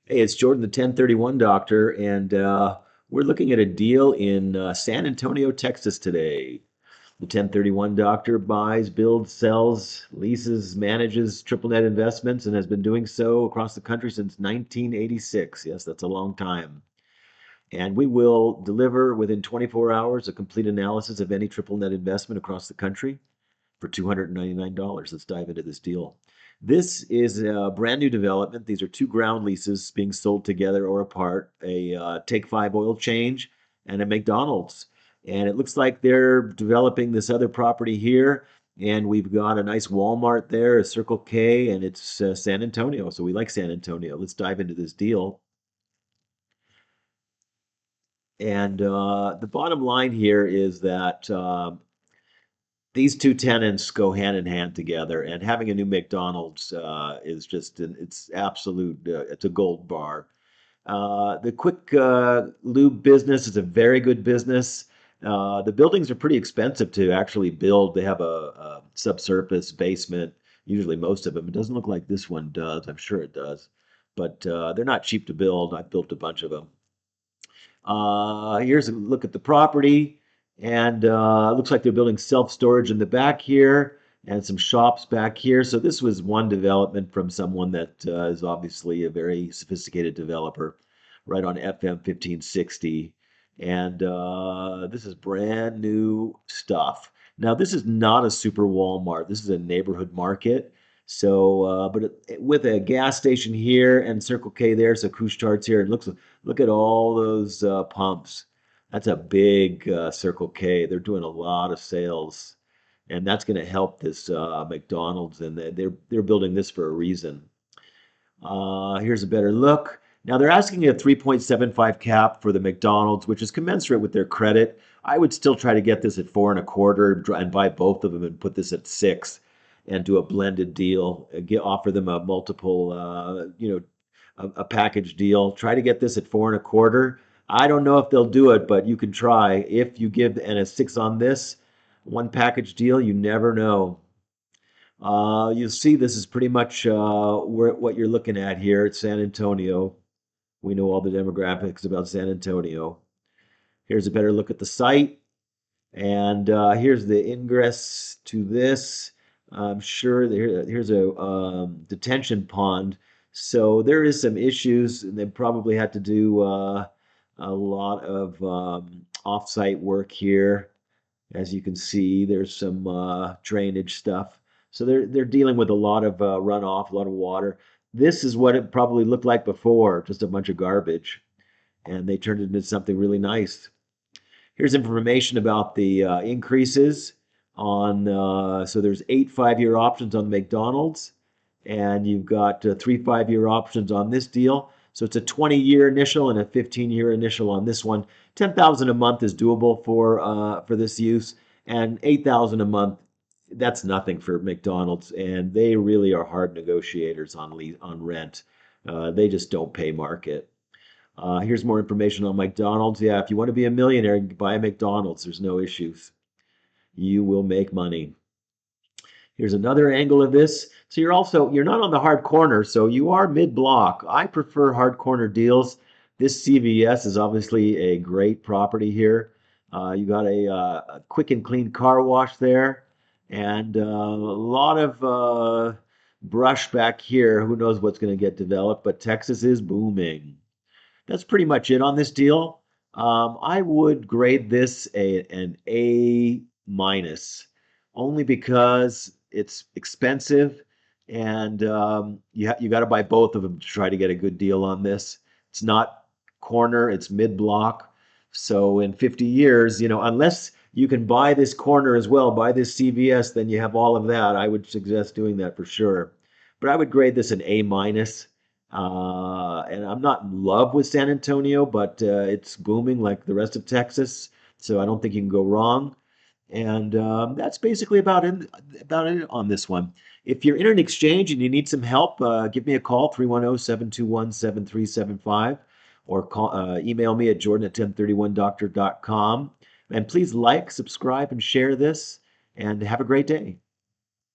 Hey, it's Jordan, the 1031 doctor, and we're looking at a deal in San Antonio, Texas today. The 1031 doctor buys, builds, sells, leases, manages triple net investments, and has been doing so across the country since 1986. Yes, that's a long time. And we will deliver within 24 hours a complete analysis of any triple net investment across the country for $299. Let's dive into this deal. This is a brand new development. These are two ground leases being sold together or apart, a Take 5 oil change and a McDonald's. And it looks like they're developing this other property here. And we've got a nice Walmart there, a Circle K, and it's San Antonio. So we like San Antonio. Let's dive into this deal. And the bottom line here is that these two tenants go hand in hand together, and having a new McDonald's is just it's absolute. It's a gold bar. The quick lube business is a very good business. The buildings are pretty expensive to actually build. They have a subsurface basement. Usually, most of them. It doesn't look like this one does. I'm sure it does, but they're not cheap to build. I've built a bunch of them. Here's a look at the property, and looks like they're building self-storage in the back here and some shops back here. So this was one development from someone that is obviously a very sophisticated developer, right on FM 1560. And this is brand new stuff. Now, this is not a super Walmart. This is a neighborhood market. So, with a gas station here and Circle K there, so Couche-Tard's here, and look at all those pumps. That's a big Circle K. They're doing a lot of sales, and that's going to help this McDonald's, and they're building this for a reason. Here's a better look. Now they're asking a 3.75 cap for the McDonald's, which is commensurate with their credit. I would still try to get this at 4.25 and buy both of them and put this at 6 and do a blended deal. Offer them a multiple, a package deal. Try to get this at 4.25. I don't know if they'll do it, but you can try. If you give and a 6 on this one package deal, you never know. You'll see this is pretty much what you're looking at here at San Antonio. We know all the demographics about San Antonio. Here's a better look at the site. And here's the ingress to this. I'm sure here's a detention pond. So there is some issues, and they probably had to do a lot of off-site work here. As you can see, there's some drainage stuff. So they're dealing with a lot of runoff, a lot of water. This is what it probably looked like before, just a bunch of garbage, and they turned it into something really nice. Here's information about the increases on. So there's 8 5-year options on McDonald's, and you've got 3 5-year options on this deal. So it's a 20-year initial and a 15-year initial on this one. 10,000 a month is doable for this use, and 8,000 a month, that's nothing for McDonald's, and they really are hard negotiators on rent. They just don't pay market. Here's more information on McDonald's. Yeah, if you want to be a millionaire, buy a McDonald's. There's no issues. You will make money. Here's another angle of this. So you're not on the hard corner, so you are mid-block. I prefer hard corner deals. This CVS is obviously a great property here. You got a quick and clean car wash there, and a lot of brush back here. Who knows what's going to get developed, but Texas is booming. That's pretty much it on this deal. I would grade this an A minus, only because it's expensive, and you got to buy both of them to try to get a good deal on this. It's not corner; it's mid block. So in 50 years, unless you can buy this corner as well, buy this CVS, then you have all of that. I would suggest doing that for sure. But I would grade this an A minus. And I'm not in love with San Antonio, but it's booming like the rest of Texas, so I don't think you can go wrong. And that's basically about it on this one. If you're in an exchange and you need some help, give me a call, 310-721-7375, or email me at jordan at 1031doctor.com. And please like, subscribe, and share this, and have a great day.